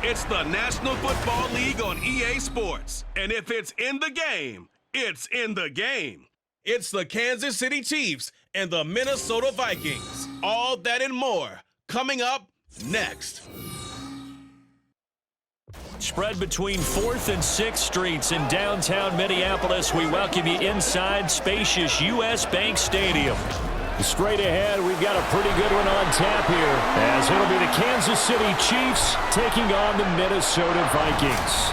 It's the National Football League on EA Sports. And if it's in the game, it's in the game. It's the Kansas City Chiefs and the Minnesota Vikings. All that and more coming up next. Spread between 4th and 6th Streets in downtown Minneapolis. We welcome you inside spacious U.S. Bank Stadium. Straight ahead, we've got a pretty good one on tap here, as it'll be the Kansas City Chiefs taking on the Minnesota Vikings.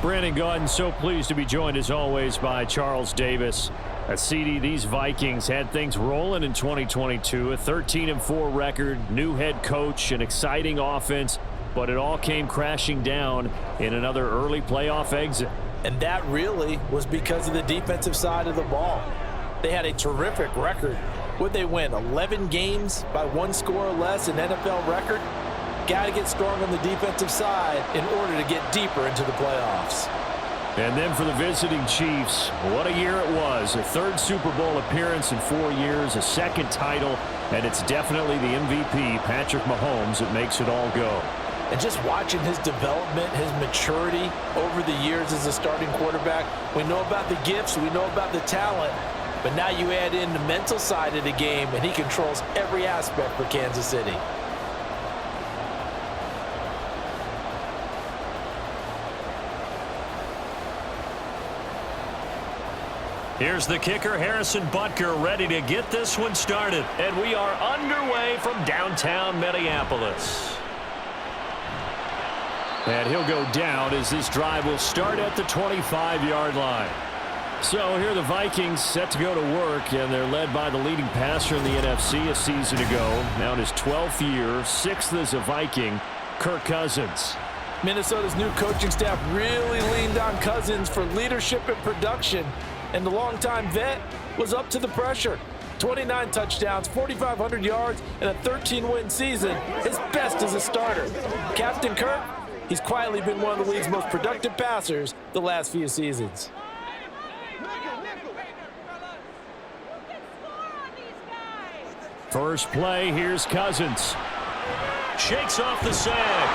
Brandon Gaudin, so pleased to be joined as always by Charles Davis. At CD, these Vikings had things rolling in 2022, a 13-4 record, new head coach, an exciting offense, but it all came crashing down in another early playoff exit. And that really was because of the defensive side of the ball. They had a terrific record. Would they win 11 games by 1 score or less, an NFL record? Got to get strong on the defensive side in order to get deeper into the playoffs. And then for the visiting Chiefs, what a year it was. A 3rd Super Bowl appearance in 4 years, a 2nd title, and it's definitely the MVP, Patrick Mahomes, that makes it all go. And just watching his development, his maturity over the years as a starting quarterback, we know about the gifts, we know about the talent, but now you add in the mental side of the game, and he controls every aspect for Kansas City. Here's the kicker, Harrison Butker, ready to get this one started. And we are underway from downtown Minneapolis. And he'll go down as this drive will start at the 25-yard line. So here are the Vikings set to go to work, and they're led by the leading passer in the NFC a season ago. Now in his 12th year, 6th as a Viking, Kirk Cousins. Minnesota's new coaching staff really leaned on Cousins for leadership and production, and the longtime vet was up to the pressure. 29 touchdowns, 4,500 yards, and a 13-win season, his best as a starter. Captain Kirk, he's quietly been one of the league's most productive passers the last few seasons. First play, here's Cousins. Shakes off the sack.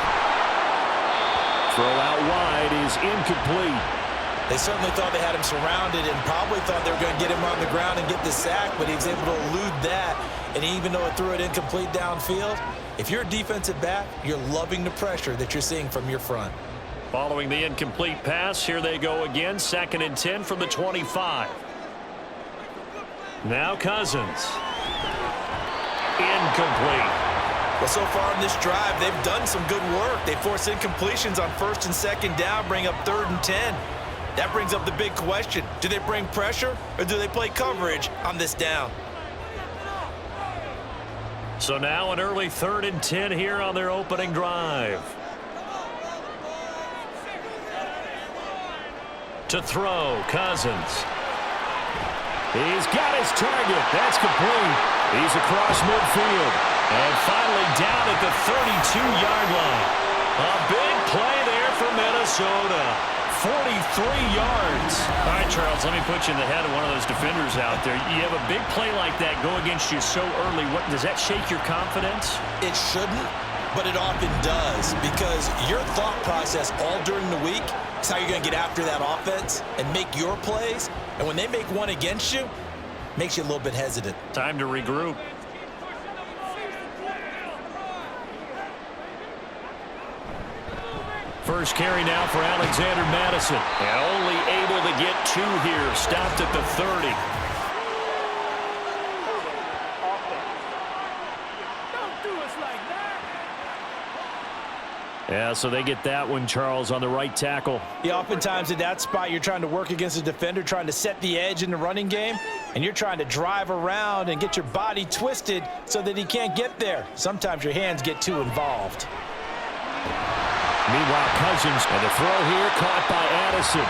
Throw out wide is incomplete. They certainly thought they had him surrounded and probably thought they were going to get him on the ground and get the sack, but he was able to elude that. And even though it threw it incomplete downfield, if you're a defensive back, you're loving the pressure that you're seeing from your front. Following the incomplete pass, here they go again. 2nd and 10 from the 25. Now Cousins. Incomplete. Well, so far in this drive, they've done some good work. They force incompletions on 1st and 2nd down, bring up 3rd and 10. That brings up the big question. Do they bring pressure or do they play coverage on this down? So now an early 3rd and 10 here on their opening drive. To throw, Cousins. He's got his target. That's complete. He's across midfield. And finally down at the 32-yard line. A big play there for Minnesota. 43 yards. All right, Charles, let me put you in the head of one of those defenders out there. You have a big play like that go against you so early. What, does that shake your confidence? It shouldn't, but it often does, because your thought process all during the week is how you're going to get after that offense and make your plays. And when they make one against you, it makes you a little bit hesitant. Time to regroup. First carry now for Alexander Madison. And only able to get 2 here. Stopped at the 30. Don't do us like that. Yeah, so they get that one, Charles, on the right tackle. Yeah, oftentimes in that spot, you're trying to work against a defender, trying to set the edge in the running game, and you're trying to drive around and get your body twisted so that he can't get there. Sometimes your hands get too involved. Meanwhile, Cousins, and the throw here caught by Addison.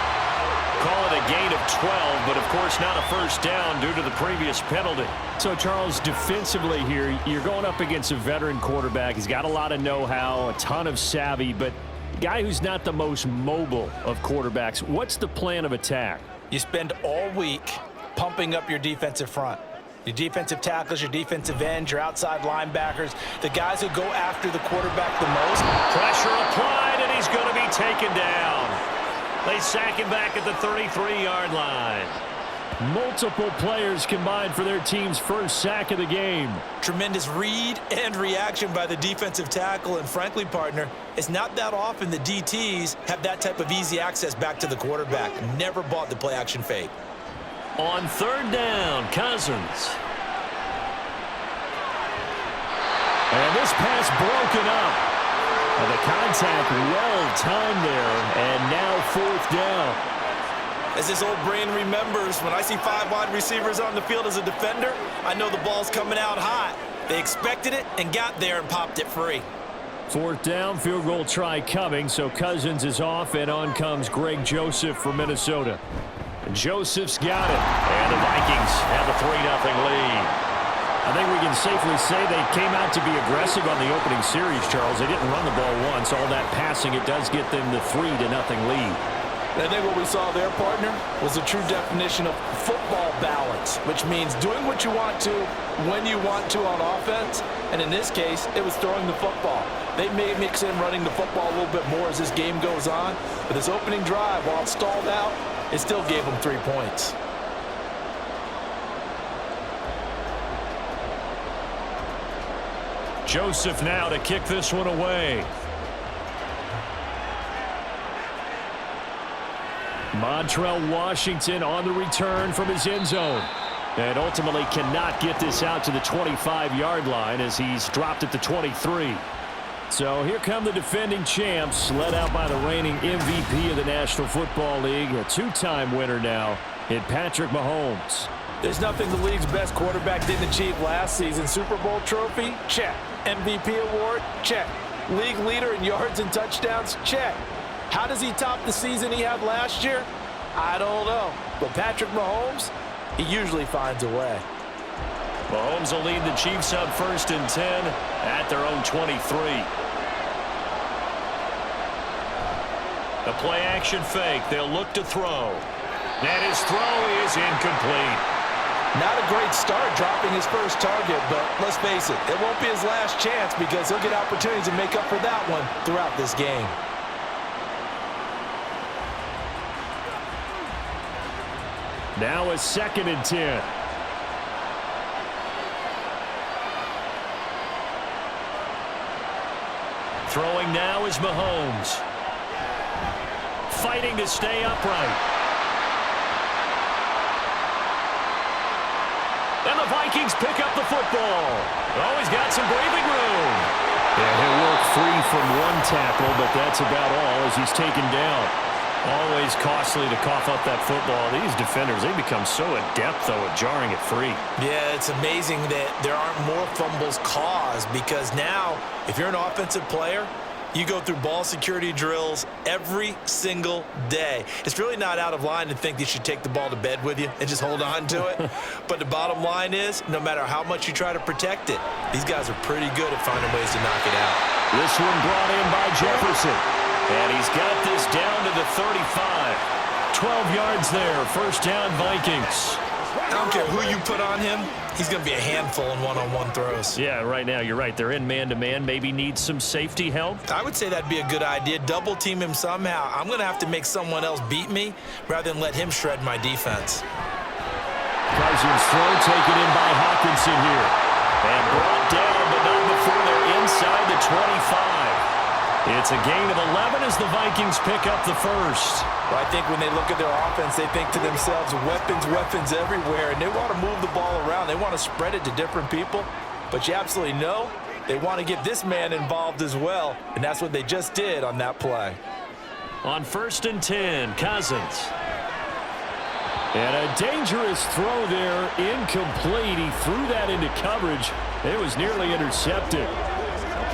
Call it a gain of 12, but of course not a first down due to the previous penalty. So, Charles, defensively here, you're going up against a veteran quarterback. He's got a lot of know-how, a ton of savvy, but a guy who's not the most mobile of quarterbacks. What's the plan of attack? You spend all week pumping up your defensive front. Your defensive tackles, your defensive ends, your outside linebackers, the guys who go after the quarterback the most. Pressure applied, and he's going to be taken down. They sack him back at the 33-yard line. Multiple players combined for their team's first sack of the game. Tremendous read and reaction by the defensive tackle, and frankly, partner, it's not that often the DTs have that type of easy access back to the quarterback. Never bought the play-action fake. On third down, Cousins. And this pass broken up. And the contact well-timed there, and now fourth down. As this old brain remembers, when I see 5 wide receivers on the field as a defender, I know the ball's coming out hot. They expected it and got there and popped it free. Fourth down, field goal try coming, so Cousins is off, and on comes Greg Joseph from Minnesota. Joseph's got it, and the Vikings have a 3-0 lead. I think we can safely say they came out to be aggressive on the opening series, Charles. They didn't run the ball once. All that passing, it does get them the 3-0 lead. I think what we saw there, partner, was a true definition of football balance, which means doing what you want to when you want to on offense, and in this case, it was throwing the football. They may mix in running the football a little bit more as this game goes on, but this opening drive, while it stalled out, it still gave them 3 points. Joseph now to kick this one away. Montrell Washington on the return from his end zone. And ultimately cannot get this out to the 25-yard line as he's dropped at the 23. So here come the defending champs, led out by the reigning MVP of the National Football League, a 2-time winner now in Patrick Mahomes. There's nothing the league's best quarterback didn't achieve last season. Super Bowl trophy? Check. MVP award? Check. League leader in yards and touchdowns? Check. How does he top the season he had last year? I don't know. But Patrick Mahomes, he usually finds a way. Mahomes will lead the Chiefs up 1st and 10 at their own 23. The play-action fake. They'll look to throw. And his throw is incomplete. Not a great start dropping his first target, but let's face it, it won't be his last chance because he'll get opportunities to make up for that one throughout this game. Now a 2nd and 10. Throwing now is Mahomes. Fighting to stay upright. And the Vikings pick up the football. Oh, he's got some breathing room. Yeah, he'll work free from one tackle, but that's about all as he's taken down. Always costly to cough up that football. These defenders, they become so adept, though, at jarring it free. Yeah, it's amazing that there aren't more fumbles caused because now, if you're an offensive player, you go through ball security drills every single day. It's really not out of line to think you should take the ball to bed with you and just hold on to it. But the bottom line is, no matter how much you try to protect it, these guys are pretty good at finding ways to knock it out. This one brought in by Jefferson. And he's got this down to the 35. 12 yards there. 1st down, Vikings. I don't care who you put on him. He's going to be a handful in one-on-one throws. Yeah, right now, you're right. They're in man-to-man. Maybe needs some safety help. I would say that'd be a good idea. Double team him somehow. I'm going to have to make someone else beat me rather than let him shred my defense. Cousins throw taken in by Hawkinson here. And brought down, but not before they're inside the 25. It's a gain of 11 as the Vikings pick up the first. Well, I think when they look at their offense, they think to themselves, weapons everywhere, and they want to move the ball around. They want to spread it to different people, but you absolutely know they want to get this man involved as well, and that's what they just did on that play. On 1st and 10, Cousins. And a dangerous throw there, incomplete. He threw that into coverage. It was nearly intercepted.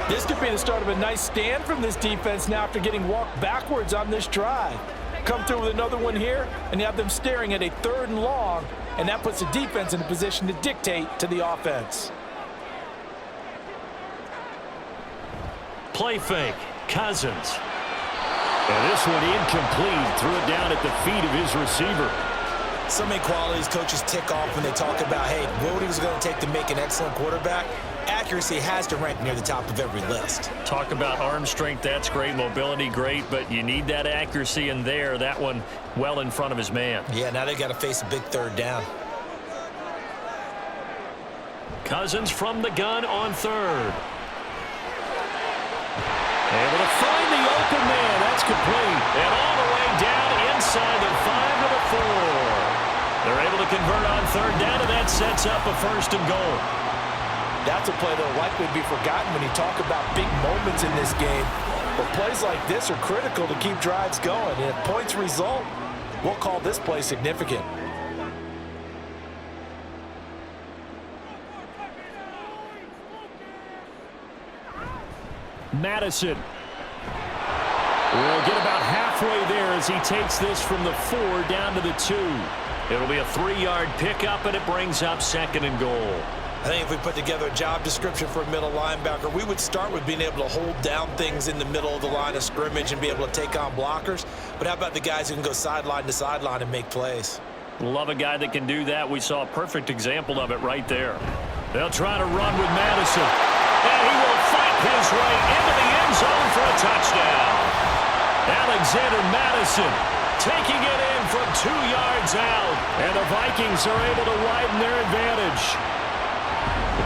This could be the start of a nice stand from this defense now after getting walked backwards on this drive. Come through with another one here, and you have them staring at a 3rd and long, and that puts the defense in a position to dictate to the offense. Play fake, Cousins. And this one incomplete. Threw it down at the feet of his receiver. So many qualities coaches tick off when they talk about, hey, what is it going to take to make an excellent quarterback? Accuracy has to rank near the top of every list. Talk about arm strength, that's great. Mobility, great, but you need that accuracy in there. That one well in front of his man. Yeah, now they got to face a big third down. Cousins from the gun on third. Able to find the open man. That's complete. And all the way down inside the 5 to the 4. They're able to convert on third down, and that sets up a 1st and goal. That's a play that will likely be forgotten when you talk about big moments in this game. But plays like this are critical to keep drives going. And if points result, we'll call this play significant. Madison will get about halfway there as he takes this from the 4 down to the 2. It'll be a 3-yard pickup, and it brings up 2nd and goal. I think if we put together a job description for a middle linebacker, we would start with being able to hold down things in the middle of the line of scrimmage and be able to take on blockers. But how about the guys who can go sideline to sideline and make plays? Love a guy that can do that. We saw a perfect example of it right there. They'll try to run with Madison. And he will fight his way into the end zone for a touchdown. Alexander Madison taking it in from 2 yards out. And the Vikings are able to widen their advantage.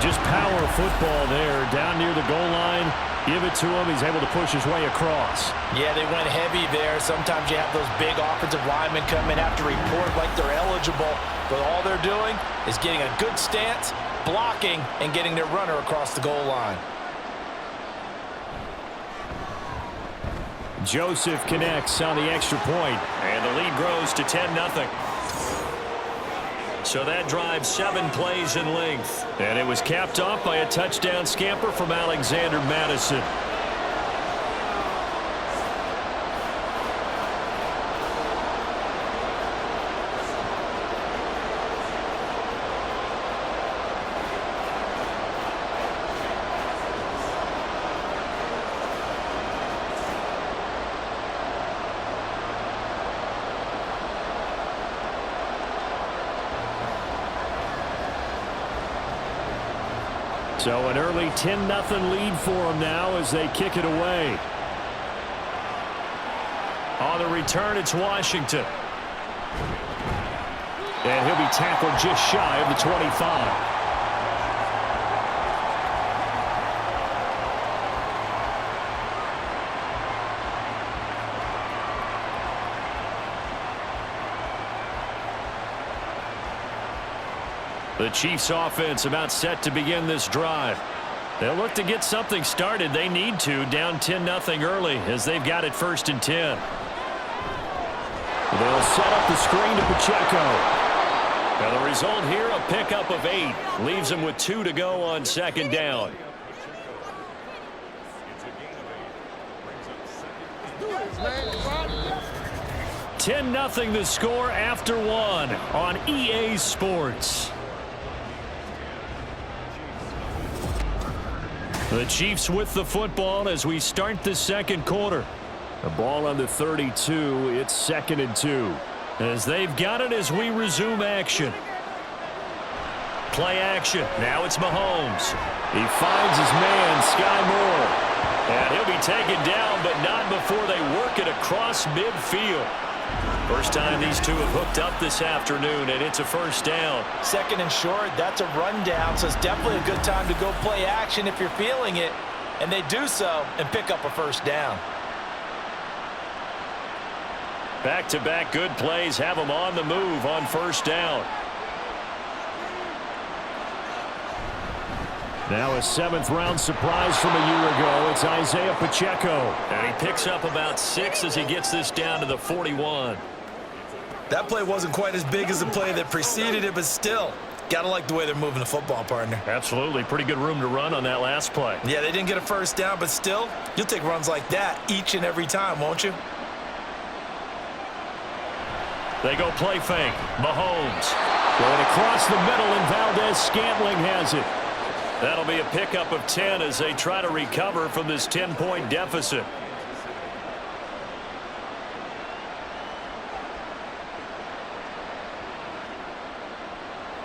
Just power football there down near the goal line. Give it to him. He's able to push his way across. Yeah, they went heavy there. Sometimes you have those big offensive linemen come in, have to report like they're eligible. But all they're doing is getting a good stance, blocking, and getting their runner across the goal line. Joseph connects on the extra point. And the lead grows to 10-0. So that drives 7 plays in length. And it was capped off by a touchdown scamper from Alexander Madison. So an early 10-0 lead for them now as they kick it away. On the return, it's Washington. And he'll be tackled just shy of the 25. The Chiefs offense about set to begin this drive. They'll look to get something started. They need to, down 10-0 early as they've got it 1st and 10. They'll set up the screen to Pacheco. Now the result here, a pickup of 8. Leaves them with 2 to go on 2nd down. Ten 10-0 the score after 1 on EA Sports. The Chiefs with the football as we start the 2nd quarter. The ball on the 32. It's 2nd and 2. As they've got it as we resume action. Play action. Now it's Mahomes. He finds his man, Sky Moore. And he'll be taken down, but not before they work it across midfield. First time these two have hooked up this afternoon, and it's a 1st down. 2nd and short, that's a rundown, so it's definitely a good time to go play action if you're feeling it. And they do so and pick up a 1st down. Back-to-back good plays have them on the move on 1st down. Now a 7th-round surprise from a year ago. It's Isaiah Pacheco. And he picks up about 6 as he gets this down to the 41. That play wasn't quite as big as the play that preceded it, but still, gotta like the way they're moving the football, partner. Absolutely. Pretty good room to run on that last play. Yeah, they didn't get a 1st down, but still, you'll take runs like that each and every time, won't you? They go play fake. Mahomes going across the middle, and Valdez-Scantling has it. That'll be a pickup of 10 as they try to recover from this 10-point deficit.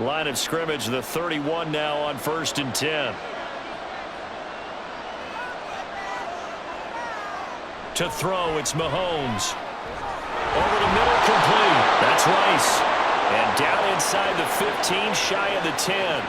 Line of scrimmage, the 31 now on 1st and 10. To throw, it's Mahomes. Over the middle, complete. That's Rice. And down inside the 15, shy of the 10.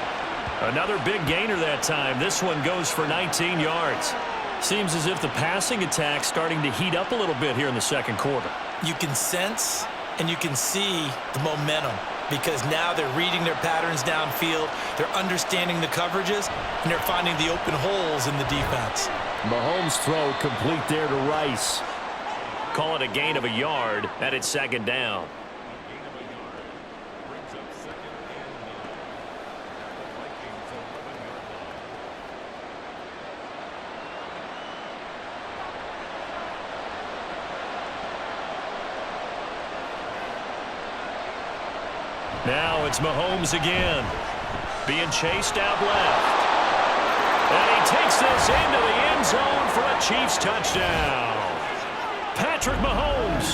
Another big gainer that time. This one goes for 19 yards. Seems as if the passing attack's starting to heat up a little bit here in the second quarter. You can sense and you can see the momentum because now they're reading their patterns downfield, they're understanding the coverages, and they're finding the open holes in the defense. Mahomes' throw complete there to Rice. Call it a gain of a yard, and it's 2nd down. Now it's Mahomes again. Being chased out left. And he takes this into the end zone for a Chiefs touchdown. Patrick Mahomes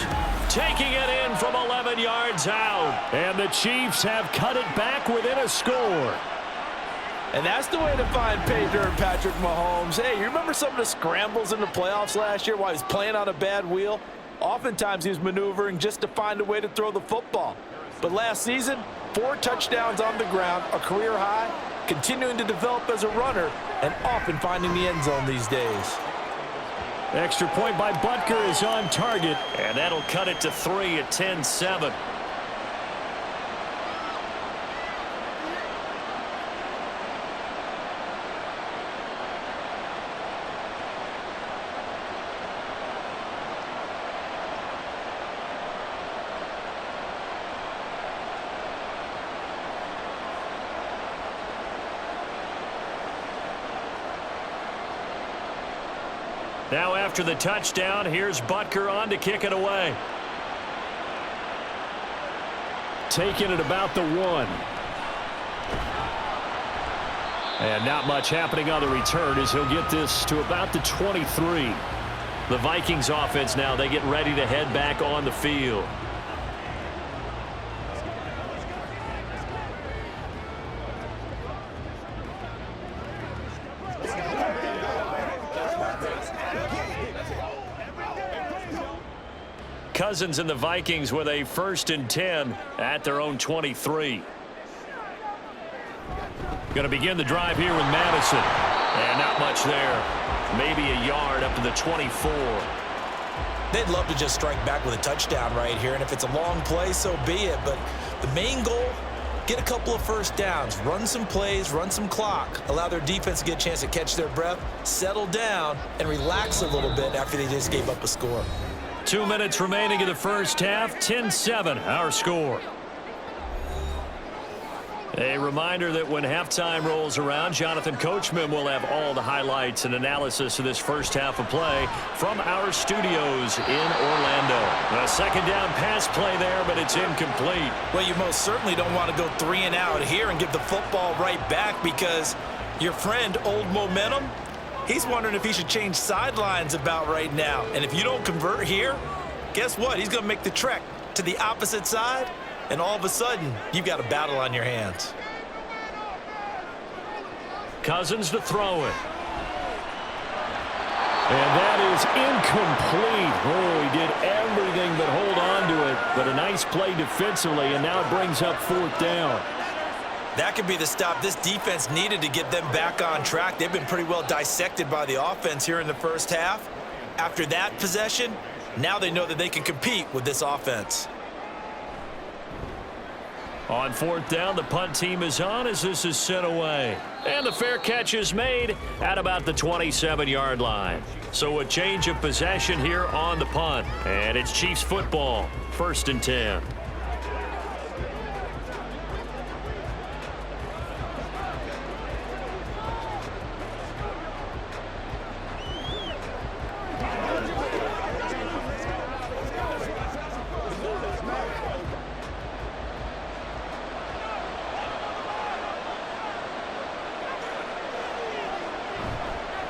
taking it in from 11 yards out. And the Chiefs have cut it back within a score. And that's the way to find pay dirt, Patrick Mahomes. Hey, you remember some of the scrambles in the playoffs last year while he was playing on a bad wheel? Oftentimes he was maneuvering just to find a way to throw the football. But last season, 4 touchdowns on the ground, a career high, continuing to develop as a runner, and often finding the end zone these days. Extra point by Butker is on target, and that'll cut it to 3 at 10-7. Now after the touchdown, here's Butker on to kick it away. Taking it about the 1. And not much happening on the return as he'll get this to about the 23. The Vikings offense now, they get ready to head back on the field. Cousins and the Vikings with a 1st and 10 at their own 23. Going to begin the drive here with Madison. And not much there. Maybe a yard up to the 24. They'd love to just strike back with a touchdown right here, and if it's a long play, so be it. But the main goal, get a couple of first downs, run some plays, run some clock, allow their defense to get a chance to catch their breath, settle down, and relax a little bit after they just gave up a score. 2 minutes remaining in the first half. 10-7, our score. A reminder that when halftime rolls around, Jonathan Coachman will have all the highlights and analysis of this first half of play from our studios in Orlando. A 2nd down pass play there, but it's incomplete. Well, you most certainly don't want to go 3 and out here and give the football right back because your friend, Old Momentum, he's wondering if he should change sidelines about right now. And if you don't convert here, guess what? He's going to make the trek to the opposite side, and all of a sudden, you've got a battle on your hands. Cousins to throw it. And that is incomplete. Oh, he did everything but hold on to it. But a nice play defensively, and now it brings up 4th down. That could be the stop this defense needed to get them back on track. They've been pretty well dissected by the offense here in the first half. After that possession, now they know that they can compete with this offense. On 4th down, the punt team is on as this is sent away. And the fair catch is made at about the 27-yard line. So a change of possession here on the punt. And it's Chiefs football, 1st and 10.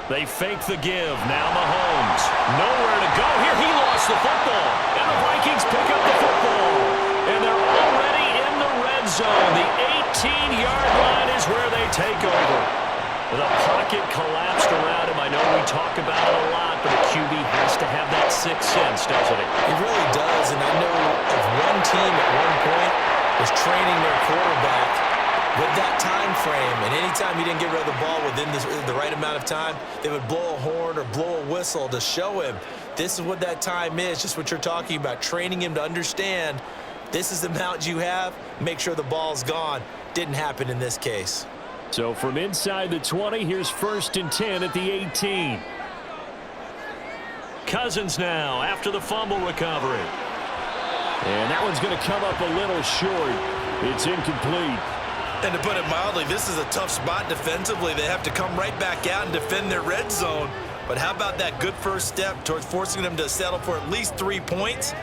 They fake the give. Now Mahomes. Nowhere to go here. He lost the football. And the Vikings pick up the football. And they're already in the red zone. The 18-yard line is where they take over. The pocket collapsed around him. I know we talk about it a lot, but a QB has to have that sixth sense, doesn't it? He really does, and I know of one team at one point was training their quarterback with that time frame, and anytime he didn't get rid of the ball within the right amount of time, they would blow a horn or blow a whistle to show him this is what that time is, just what you're talking about, training him to understand this is the amount you have, make sure the ball's gone. Didn't happen in this case. So from inside the 20, here's 1st and 10 at the 18. Cousins now after the fumble recovery. And that one's going to come up a little short. It's incomplete. And to put it mildly, this is a tough spot defensively. They have to come right back out and defend their red zone. But how about that good first step towards forcing them to settle for at least 3 points?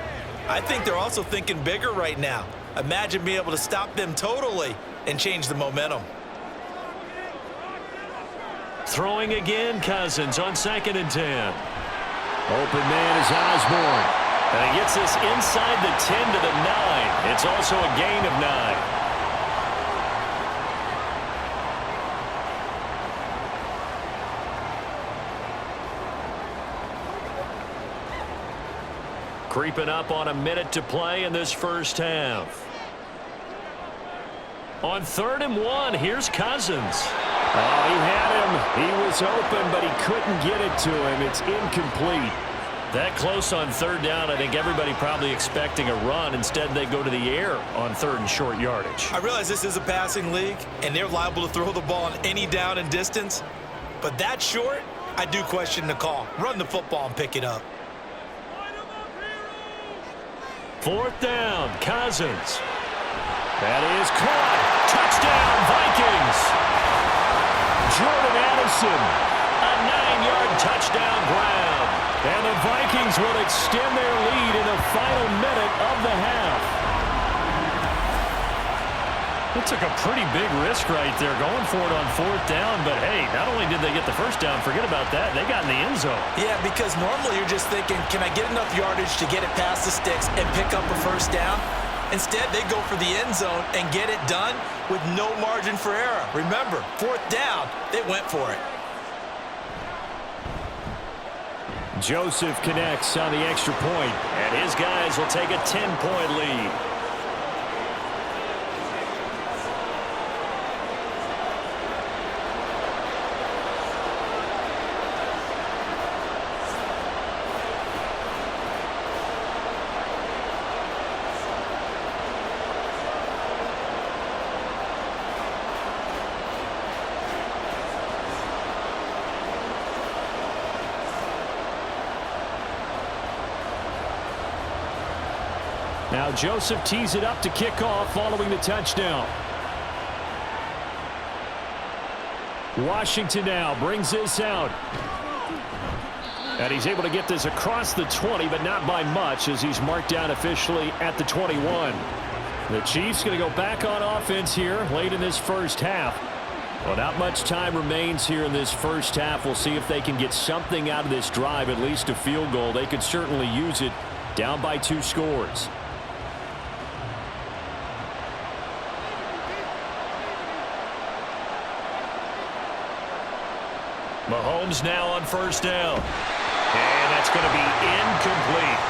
I think they're also thinking bigger right now. Imagine being able to stop them totally and change the momentum. Throwing again, Cousins on 2nd and 10. Open man is Osborne. And he gets this inside the 10 to the 9. It's also a gain of 9. Creeping up on a minute to play in this first half. On 3rd and 1, here's Cousins. Oh, he had him. He was open, but he couldn't get it to him. It's incomplete. That close on 3rd down, I think everybody probably expecting a run. Instead, they go to the air on 3rd and short yardage. I realize this is a passing league, and they're liable to throw the ball on any down and distance. But that short, I do question the call. Run the football and pick it up. 4th down, Cousins. That is caught. Touchdown, Vikings. Jordan Addison, a 9-yard touchdown grab. And the Vikings will extend their lead in the final minute of the half. It took a pretty big risk right there going for it on 4th down, but hey, not only did they get the first down, forget about that, they got in the end zone. Yeah, because normally you're just thinking, can I get enough yardage to get it past the sticks and pick up a first down? Instead, they go for the end zone and get it done with no margin for error. Remember, 4th down, they went for it. Joseph connects on the extra point, and his guys will take a 10-point lead. Now Joseph tees it up to kick off following the touchdown. Washington now brings this out. And he's able to get this across the 20, but not by much as he's marked down officially at the 21. The Chiefs going to go back on offense here late in this first half. Well, not much time remains here in this first half. We'll see if they can get something out of this drive, at least a field goal. They could certainly use it down by 2 scores. Mahomes now on 1st down. And that's going to be incomplete.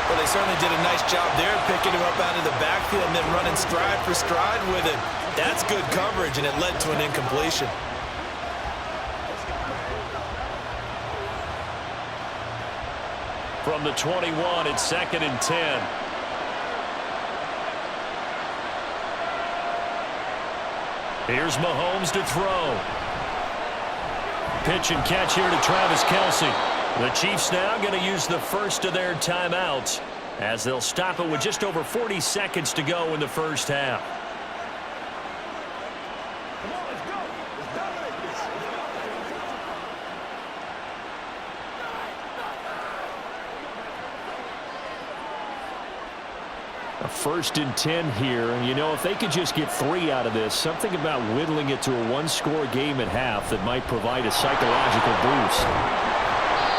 Well, they certainly did a nice job there picking him up out of the backfield and then running stride for stride with it. That's good coverage, and it led to an incompletion. From the 21, it's 2nd and 10. Here's Mahomes to throw. Pitch and catch here to Travis Kelce. The Chiefs now going to use the first of their timeouts as they'll stop it with just over 40 seconds to go in the first half. A 1st and 10 here, and you know, if they could just get 3 out of this, something about whittling it to a 1-score game at half that might provide a psychological boost.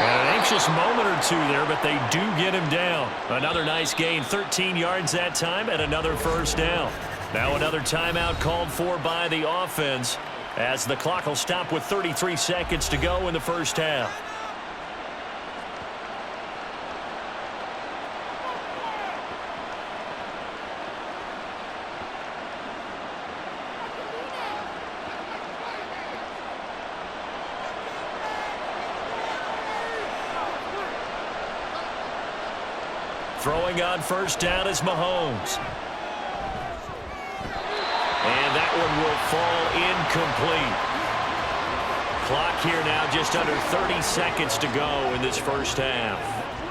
And an anxious moment or two there, but they do get him down. Another nice gain, 13 yards that time, and another first down. Now another timeout called for by the offense as the clock will stop with 33 seconds to go in the first half. Throwing on first down is Mahomes. And that one will fall incomplete. Clock here now just under 30 seconds to go in this first half.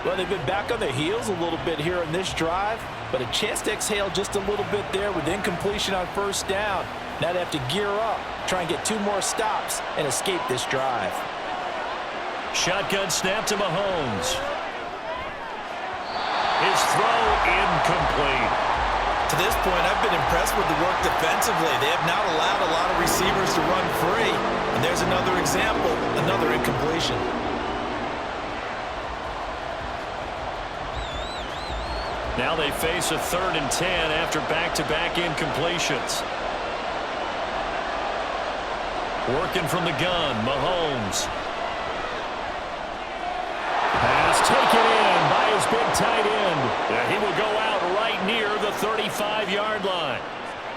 Well, they've been back on their heels a little bit here in this drive, but a chance to exhale just a little bit there with incompletion on first down. Now they have to gear up, try and get 2 more stops, and escape this drive. Shotgun snap to Mahomes. His throw incomplete. To this point, I've been impressed with the work defensively. They have not allowed a lot of receivers to run free. And there's another example, another incompletion. Now they face a 3rd and 10 after back-to-back incompletions. Working from the gun, Mahomes. Pass taken in by his big tight end. And he will go out right near the 35-yard line.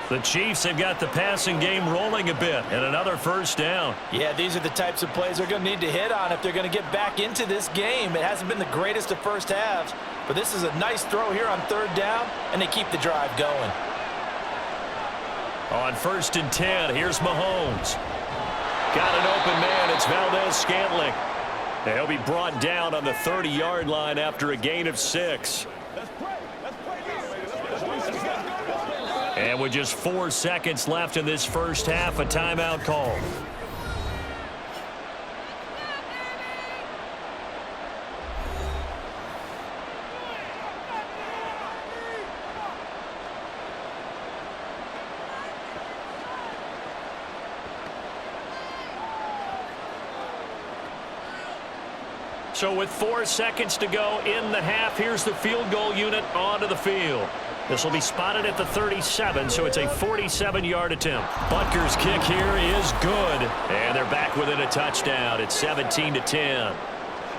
The Chiefs have got the passing game rolling a bit, and another first down. Yeah, these are the types of plays they're going to need to hit on if they're going to get back into this game. It hasn't been the greatest of first halves, but this is a nice throw here on 3rd down, and they keep the drive going. On 1st and 10, here's Mahomes. Got an open man. It's Valdez-Scantling. He'll be brought down on the 30-yard line after a gain of 6. And with just 4 seconds left in this first half, a timeout call. So with 4 seconds to go in the half, here's the field goal unit onto the field. This will be spotted at the 37, so it's a 47-yard attempt. Butker's kick here is good, and they're back within a touchdown. It's 17-10.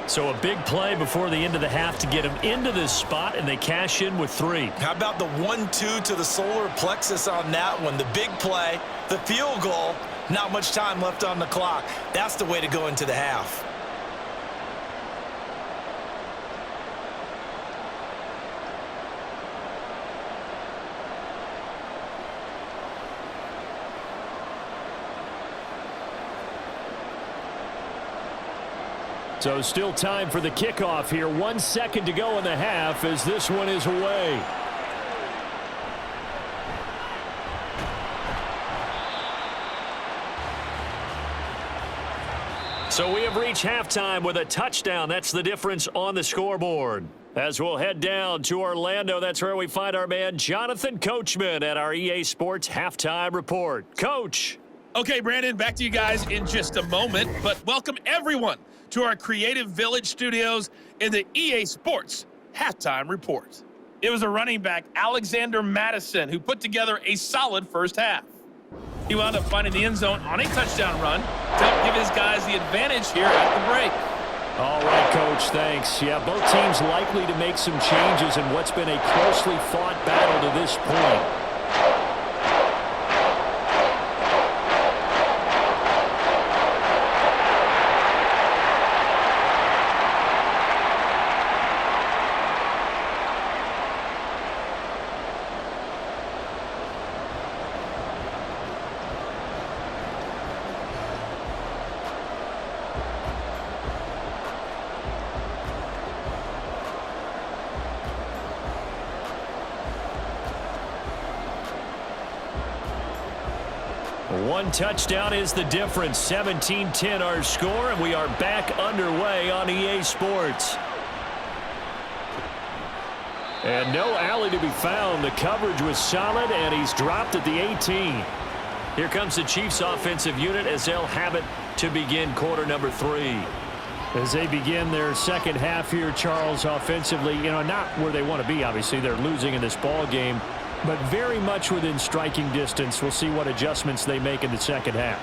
So a big play before the end of the half to get them into this spot, and they cash in with 3. How about the 1-2 to the solar plexus on that one? The big play, the field goal, not much time left on the clock. That's the way to go into the half. So still time for the kickoff here. 1 second to go in the half as this one is away. So we have reached halftime with a touchdown. That's the difference on the scoreboard. As we'll head down to Orlando, that's where we find our man Jonathan Coachman at our EA Sports Halftime Report. Coach. Okay, Brandon, back to you guys in just a moment, but welcome everyone to our Creative Village studios in the EA Sports Halftime Report. It was a running back, Alexander Madison, who put together a solid first half. He wound up finding the end zone on a touchdown run to help give his guys the advantage here at the break. All right, Coach, thanks. Yeah, both teams likely to make some changes in what's been a closely fought battle to this point. One touchdown is the difference. 17-10 our score, and we are back underway on EA Sports. And no alley to be found. The coverage was solid, and he's dropped at the 18. Here comes the Chiefs offensive unit as they'll have it to begin quarter number 3. As they begin their second half here, Charles, offensively, not where they want to be, obviously. They're losing in this ball game. but very much within striking distance. We'll see what adjustments they make in the second half.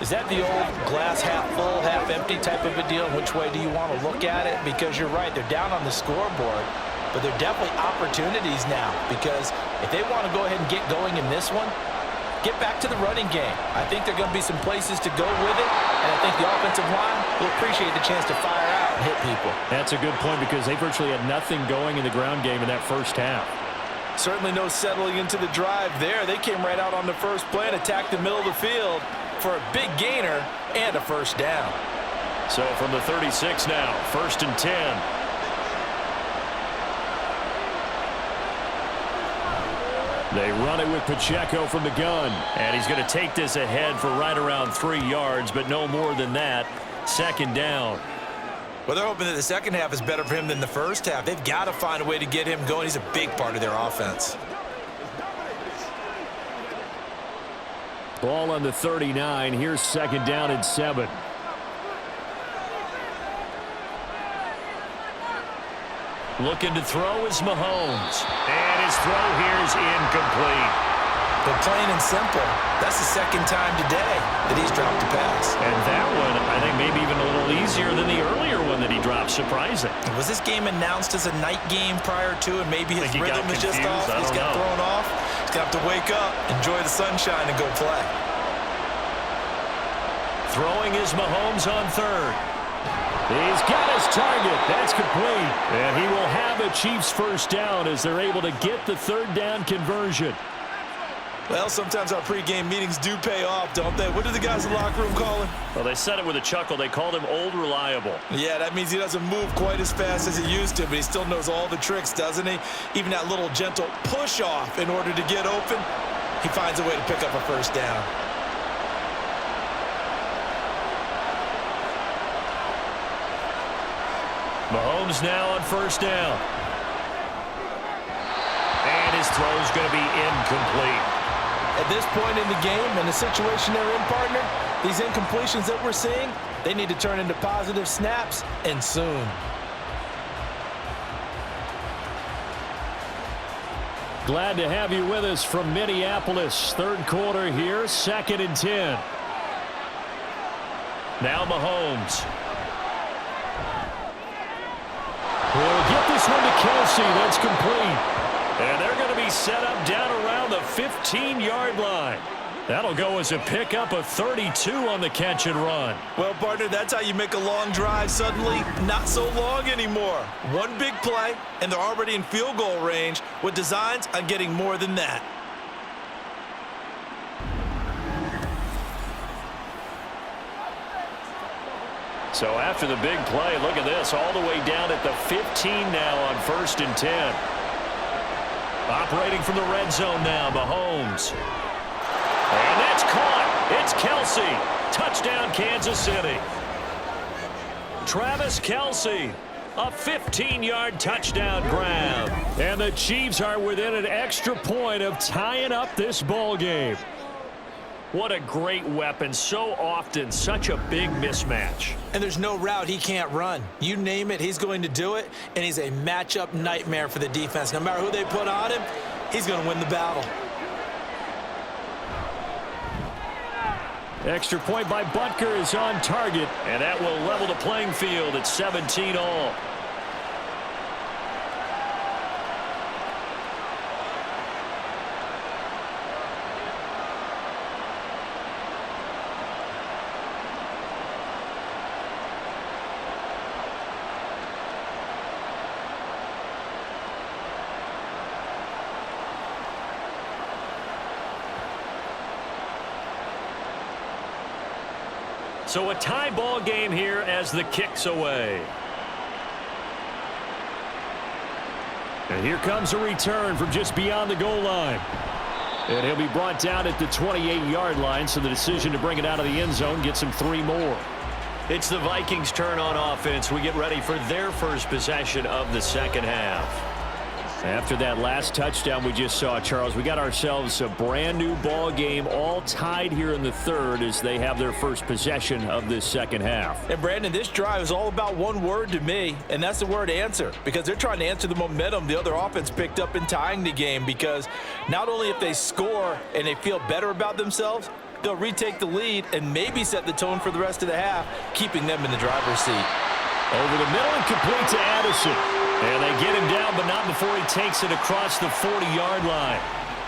Is that the old glass half full, half empty type of a deal? Which way do you want to look at it? Because you're right, they're down on the scoreboard, but they're definitely opportunities now, because if they want to go ahead and get going in this one, get back to the running game. I think there are going to be some places to go with it, and I think the offensive line will appreciate the chance to fire out and hit people. That's a good point, because they virtually had nothing going in the ground game in that first half. Certainly no settling into the drive there. They came right out on the first play and attacked the middle of the field for a big gainer and a first down. So from the 36 now, 1st and 10. They run it with Pacheco from the gun. And he's going to take this ahead for right around 3 yards, but no more than that. 2nd down. Well, they're hoping that the second half is better for him than the first half. They've got to find a way to get him going. He's a big part of their offense. Ball on the 39. Here's 2nd down and 7. Looking to throw is Mahomes. And his throw here is incomplete. But plain and simple, that's the second time today that he's dropped a pass. And that one, I think, maybe even a little easier than the earlier one that he dropped. Surprising. Was this game announced as a night game prior to, and maybe his rhythm is just off? He's got thrown off. He's got to wake up, enjoy the sunshine, and go play. Throwing is Mahomes on 3rd. He's got his target. That's complete. And he will have a Chiefs first down as they're able to get the 3rd down conversion. Well, sometimes our pregame meetings do pay off, don't they? What do the guys in the locker room call him? Well, they said it with a chuckle. They called him Old Reliable. Yeah, that means he doesn't move quite as fast as he used to, but he still knows all the tricks, doesn't he? Even that little gentle push-off in order to get open, he finds a way to pick up a first down. Mahomes now on 1st down. And his throw is going to be incomplete. At this point in the game and the situation they're in, partner, these incompletions that we're seeing, they need to turn into positive snaps, and soon. Glad to have you with us from Minneapolis. 3rd quarter here, 2nd and 10. Now Mahomes. He'll get this one to Kelsey. That's complete. And they're going to be set up down around the 15-yard line. That'll go as a pickup of 32 on the catch and run. Well, partner, that's how you make a long drive suddenly not so long anymore. One big play, and they're already in field goal range with designs on getting more than that. So after the big play, look at this, all the way down at the 15 now on 1st and 10. Operating from the red zone now, Mahomes. And that's caught. It's Kelsey. Touchdown, Kansas City. Travis Kelsey, a 15-yard touchdown grab. And the Chiefs are within an extra point of tying up this ball game. What a great weapon. So often, such a big mismatch. And there's no route he can't run. You name it, he's going to do it, and he's a matchup nightmare for the defense. No matter who they put on him, he's going to win the battle. Extra point by Butker is on target, and that will level the playing field at 17 all. So a tie ball game here as the kick's away. And here comes a return from just beyond the goal line. And he'll be brought down at the 28-yard line, so the decision to bring it out of the end zone gets him 3 more. It's the Vikings' turn on offense. We get ready for their first possession of the second half. After that last touchdown we just saw, Charles, we got ourselves a brand new ball game, all tied here in the third as they have their first possession of this second half. And Brandon, this drive is all about one word to me, and that's the word answer, because they're trying to answer the momentum the other offense picked up in tying the game, because not only if they score and they feel better about themselves, they'll retake the lead and maybe set the tone for the rest of the half, keeping them in the driver's seat. Over the middle and complete to Addison. And they get him down, but not before he takes it across the 40-yard line.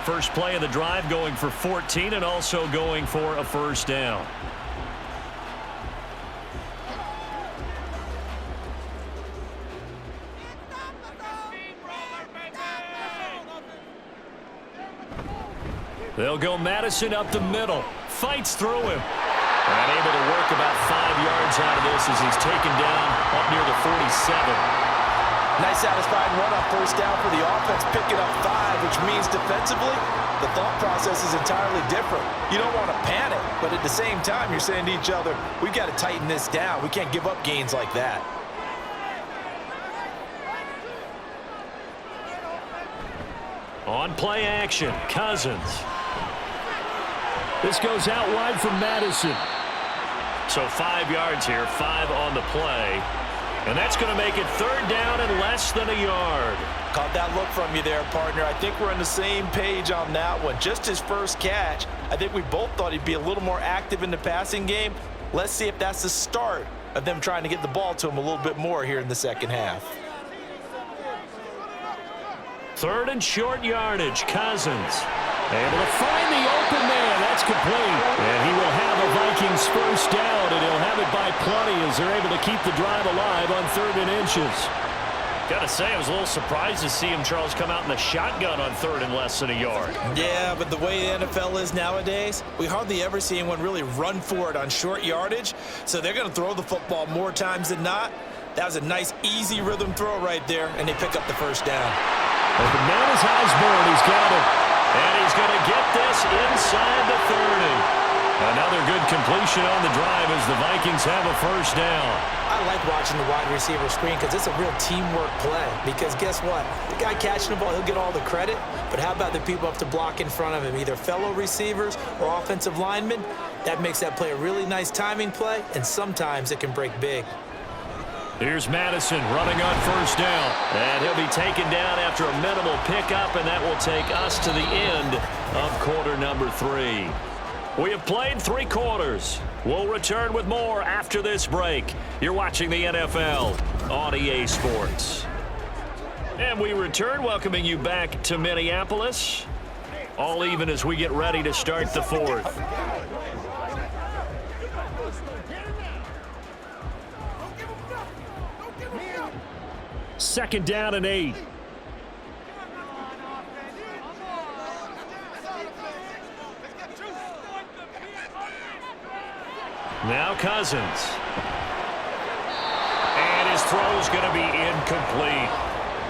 First play of the drive going for 14 and also going for a first down. They'll go Madison up the middle. Fights through him. And able to work about 5 yards out of this as he's taken down up near the 47. Nice satisfying run on first down for the offense, picking up 5, which means defensively, the thought process is entirely different. You don't want to panic, but at the same time, you're saying to each other, we've got to tighten this down. We can't give up gains like that. On play action, Cousins. This goes out wide from Madison. So 5 yards here, 5 on the play. And that's going to make it third down and less than a yard. Caught that look from you there, partner. I think we're on the same page on that one. Just his first catch, I think we both thought he'd be a little more active in the passing game. Let's see if that's the start of them trying to get the ball to him a little bit more here in the second half. Third and short yardage, Cousins. Able to find the open man. That's complete. And he will have a Vikings first down, and he'll have it by plenty as they're able to keep the drive alive on 3rd and inches. Got to say, I was a little surprised to see him, Charles, come out in the shotgun on 3rd and less than a yard. Yeah, but the way the NFL is nowadays, we hardly ever see anyone really run for it on short yardage. So they're going to throw the football more times than not. That was a nice, easy rhythm throw right there, and they pick up the first down. Open man is Osborne. He's got it. And he's going to get this inside the 30. Another good completion on the drive as the Vikings have a first down. I like watching the wide receiver screen because it's a real teamwork play. Because guess what? The guy catching the ball, he'll get all the credit. But how about the people up to block in front of him, either fellow receivers or offensive linemen? That makes that play a really nice timing play, and sometimes it can break big. Here's Madison running on first down. And he'll be taken down after a minimal pickup, and that will take us to the end of quarter number 3. We have played 3 quarters. We'll return with more after this break. You're watching the NFL on EA Sports. And we return, welcoming you back to Minneapolis. All even as we get ready to start the 4th. Second down and 8. Now Cousins. And his throw is going to be incomplete.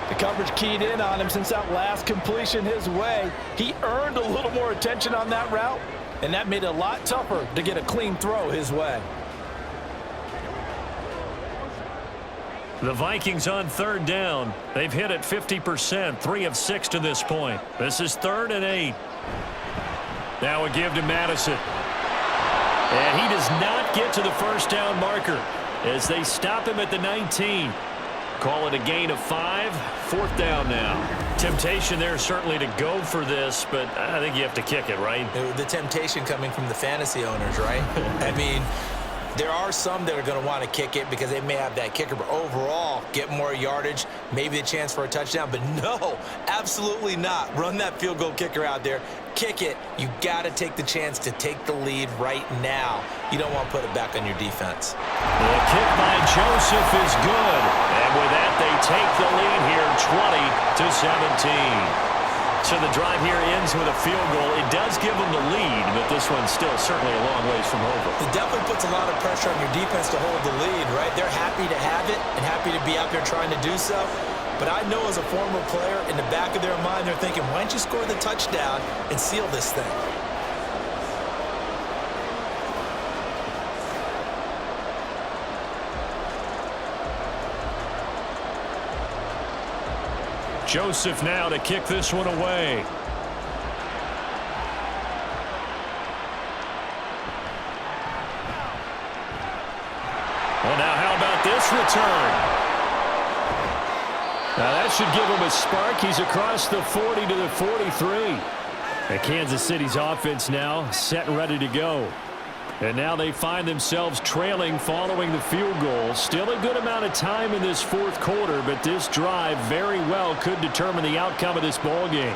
The coverage keyed in on him since that last completion his way. He earned a little more attention on that route, and that made it a lot tougher to get a clean throw his way. The Vikings on 3rd down. They've hit it 50%, 3 of 6 to this point. This is 3rd and 8. Now a give to Madison. And he does not get to the first down marker as they stop him at the 19. Call it a gain of 5. 4th down now. Temptation there certainly to go for this, but I think you have to kick it, right? The temptation coming from the fantasy owners, right? I mean, there are some that are going to want to kick it because they may have that kicker, but overall, get more yardage, maybe a chance for a touchdown. But no, absolutely not. Run that field goal kicker out there. Kick it. You got to take the chance to take the lead right now. You don't want to put it back on your defense. The kick by Joseph is good. And with that, they take the lead here 20-17. So the drive here ends with a field goal. It does give them the lead, but this one's still certainly a long ways from over. It definitely puts a lot of pressure on your defense to hold the lead, right? They're happy to have it and happy to be out there trying to do so. But I know as a former player, in the back of their mind, they're thinking, why don't you score the touchdown and seal this thing? Joseph now to kick this one away. Well, now how about this return? Now that should give him a spark. He's across the 40 to the 43. And Kansas City's offense now set and ready to go. And now they find themselves trailing following the field goal. Still a good amount of time in this fourth quarter, but this drive very well could determine the outcome of this ball game.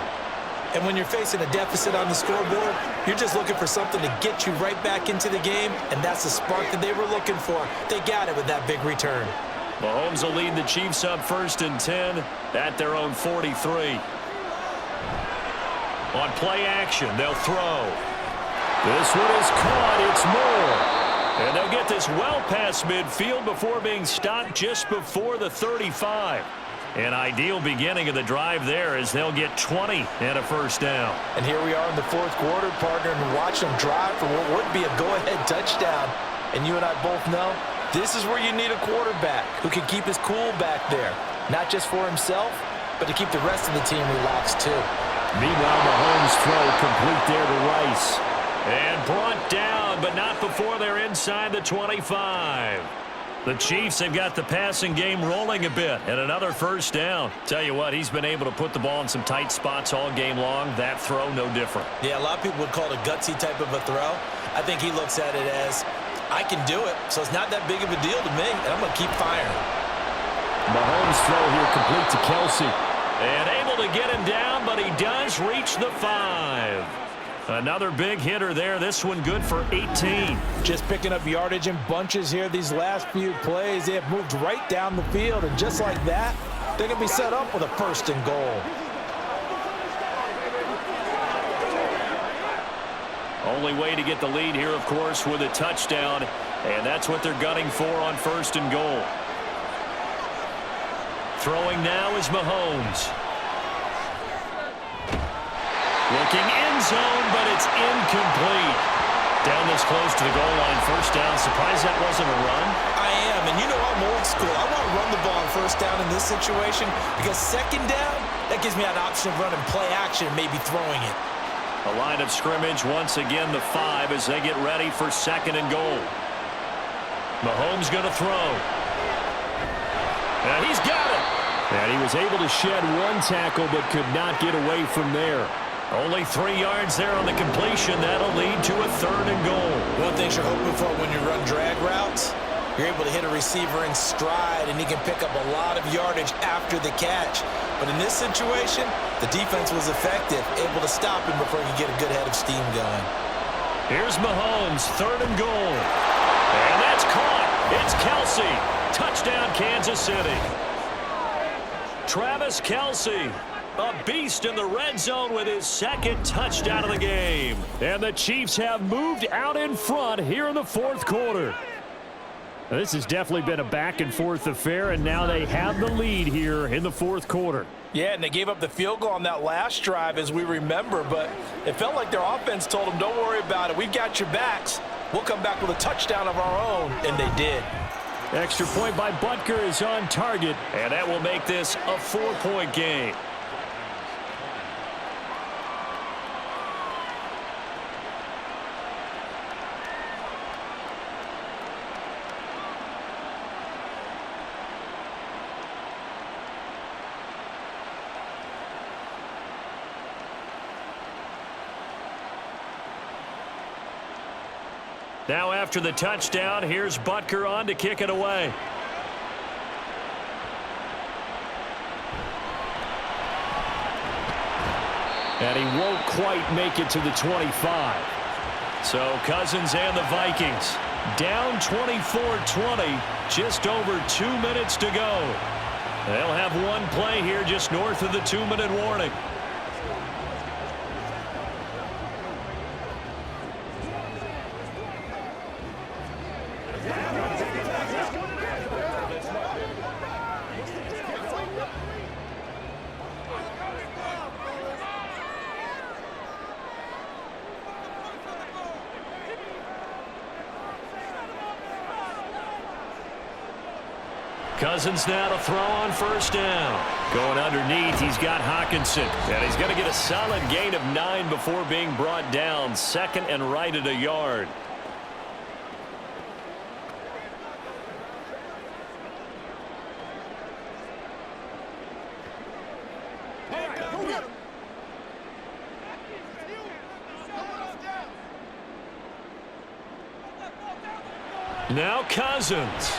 And when you're facing a deficit on the scoreboard, you're just looking for something to get you right back into the game, and that's the spark that they were looking for. They got it with that big return. Mahomes will lead the Chiefs up 1st and 10 at their own 43. On play action, they'll throw. This one is caught. It's Moore. And they'll get this well past midfield before being stopped just before the 35. An ideal beginning of the drive there as they'll get 20 and a first down. And here we are in the fourth quarter, partner, and watch them drive for what would be a go-ahead touchdown. And you and I both know this is where you need a quarterback who can keep his cool back there. Not just for himself, but to keep the rest of the team relaxed too. Meanwhile, Mahomes throw complete there to Rice. And brought down, but not before they're inside the 25. The Chiefs have got the passing game rolling a bit, and another first down. Tell you what, he's been able to put the ball in some tight spots all game long. That throw, no different. Yeah, a lot of people would call it a gutsy type of a throw. I think he looks at it as, I can do it, so it's not that big of a deal to me, and I'm going to keep firing. Mahomes throw here complete to Kelsey. And able to get him down, but he does reach the 5. Another big hitter there. This one good for 18. Just picking up yardage in bunches here these last few plays. They have moved right down the field, and just like that, they're going to be set up with a 1st and goal. Only way to get the lead here, of course, with a touchdown, and that's what they're gunning for on 1st and goal. Throwing now is Mahomes. Looking end zone, but it's incomplete. Down this close to the goal line, first down. Surprised that wasn't a run? I am, and you know I'm old school. I want to run the ball on 1st down in this situation because 2nd down, that gives me an option of running play action and maybe throwing it. A line of scrimmage, once again the 5 as they get ready for 2nd and goal. Mahomes going to throw. And he's got it. And he was able to shed one tackle but could not get away from there. Only 3 yards there on the completion. That'll lead to a 3rd and goal. One thing you're hoping for when you run drag routes, you're able to hit a receiver in stride, and he can pick up a lot of yardage after the catch. But in this situation, the defense was effective, able to stop him before he could get a good head of steam going. Here's Mahomes, 3rd and goal. And that's caught. It's Kelsey. Touchdown, Kansas City. Travis Kelsey, a beast in the red zone with his 2nd touchdown of the game. And the Chiefs have moved out in front here in the 4th quarter. This has definitely been a back-and-forth affair, and now they have the lead here in the 4th quarter. Yeah, and they gave up the field goal on that last drive, as we remember, but it felt like their offense told them, don't worry about it. We've got your backs. We'll come back with a touchdown of our own, and they did. Extra point by Butker is on target, and that will make this a 4-point game. Now after the touchdown, here's Butker on to kick it away. And he won't quite make it to the 25. So Cousins and the Vikings down 24-20, just over 2 minutes to go. They'll have one play here just north of the 2-minute warning. Cousins now to throw on first down. Going underneath, he's got Hockenson. And he's going to get a solid gain of 9 before being brought down. 2nd and right at a yard. Now Cousins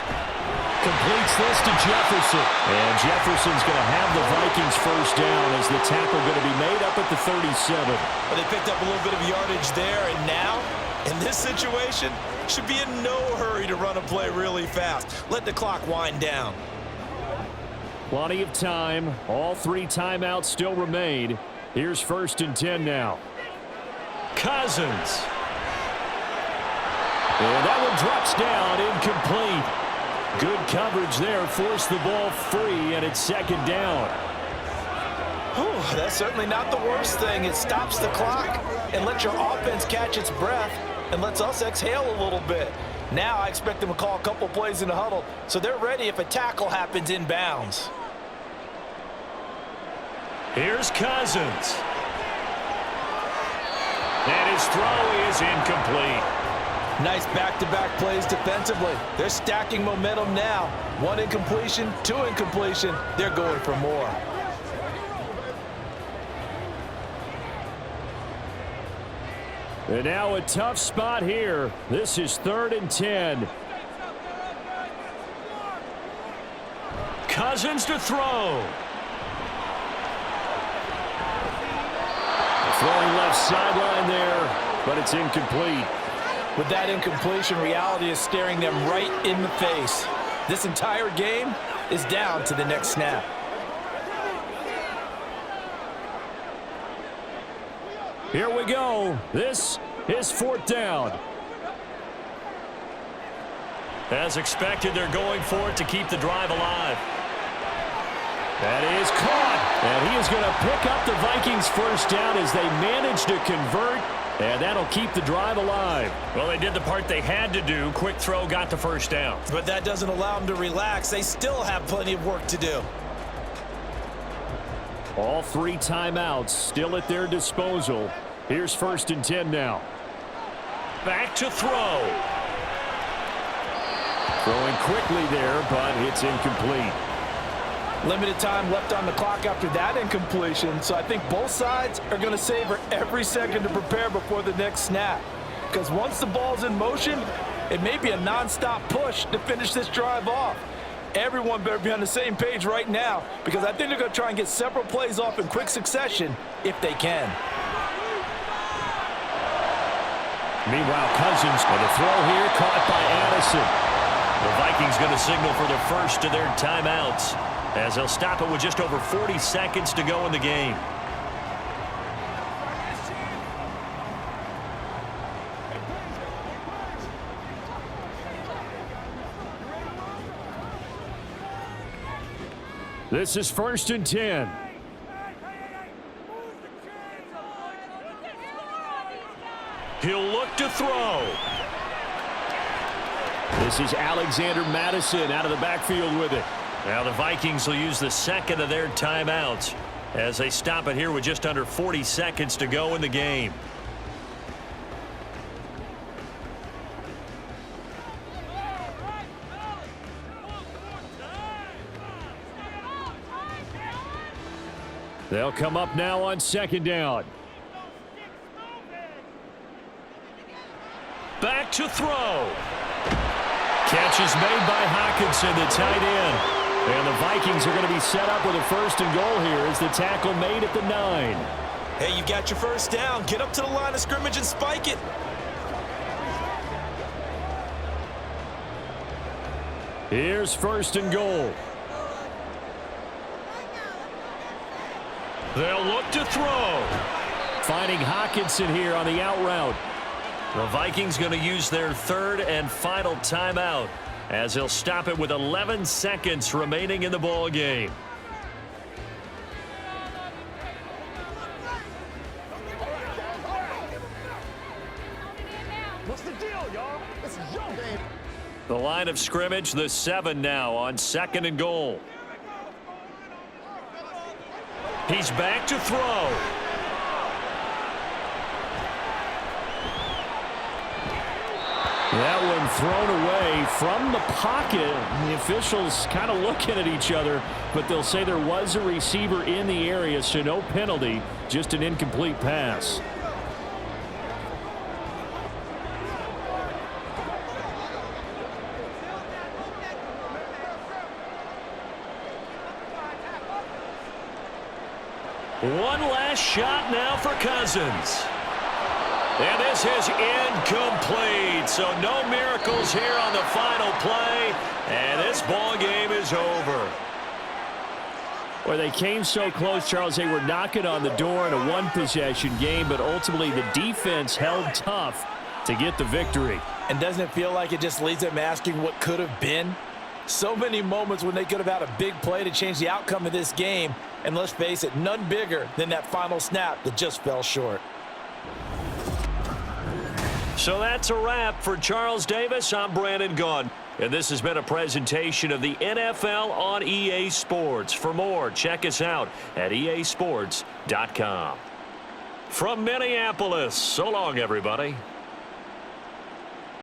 completes this to Jefferson. And Jefferson's going to have the Vikings first down as the tackle going to be made up at the 37. But they picked up a little bit of yardage there, and now, in this situation, should be in no hurry to run a play really fast. Let the clock wind down. Plenty of time. All 3 timeouts still remain. Here's 1st and 10 now. Cousins. And that one drops down, incomplete. Good coverage there, forced the ball free, and it's 2nd down. Whew, that's certainly not the worst thing. It stops the clock and lets your offense catch its breath and lets us exhale a little bit. Now I expect them to call a couple plays in the huddle, so they're ready if a tackle happens inbounds. Here's Cousins. And his throw is incomplete. Nice back-to-back plays defensively. They're stacking momentum now. 1 incompletion, 2 incompletion. They're going for more. And now a tough spot here. This is 3rd and 10. Cousins to throw. Throwing left sideline there, but it's incomplete. With that incompletion, reality is staring them right in the face. This entire game is down to the next snap. Here we go. This is 4th down. As expected, they're going for it to keep the drive alive. That is caught. And he is going to pick up the Vikings first down as they manage to convert. And that'll keep the drive alive. Well, they did the part they had to do. Quick throw got the first down. But that doesn't allow them to relax. They still have plenty of work to do. All 3 timeouts still at their disposal. Here's 1st and 10 now. Back to throw. Throwing quickly there, but it's incomplete. Limited time left on the clock after that incompletion, so I think both sides are going to savor every second to prepare before the next snap. Because once the ball's in motion, it may be a non-stop push to finish this drive off. Everyone better be on the same page right now, because I think they're going to try and get several plays off in quick succession if they can. Meanwhile, Cousins with a throw here caught by Addison. The Vikings going to signal for the first of their timeouts, as they'll stop it with just over 40 seconds to go in the game. This is 1st and 10. He'll look to throw. This is Alexander Madison out of the backfield with it. Now the Vikings will use the second of their timeouts as they stop it here with just under 40 seconds to go in the game. They'll come up now on 2nd down. Back to throw. Catch is made by Hockenson, the tight end. And the Vikings are going to be set up with a 1st and goal here as the tackle made at the 9. Hey, you got your first down. Get up to the line of scrimmage and spike it. Here's 1st and goal. They'll look to throw. Finding Hockenson here on the out route. The Vikings going to use their 3rd and final timeout as they'll stop it with 11 seconds remaining in the ball game. What's the deal, y'all? This is your game. The line of scrimmage, the 7 now on 2nd and goal. He's back to throw. That one thrown away from the pocket. The officials kind of looking at each other, but they'll say there was a receiver in the area, so no penalty, just an incomplete pass. One last shot now for Cousins. And this is incomplete. So no miracles here on the final play. And this ball game is over. Well, they came so close, Charles. They were knocking on the door in a one-possession game, but ultimately the defense held tough to get the victory. And doesn't it feel like it just leaves them asking what could have been? So many moments when they could have had a big play to change the outcome of this game. And let's face it, none bigger than that final snap that just fell short. So that's a wrap for Charles Davis. I'm Brandon Gunn. And this has been a presentation of the NFL on EA Sports. For more, check us out at easports.com. From Minneapolis, so long, everybody.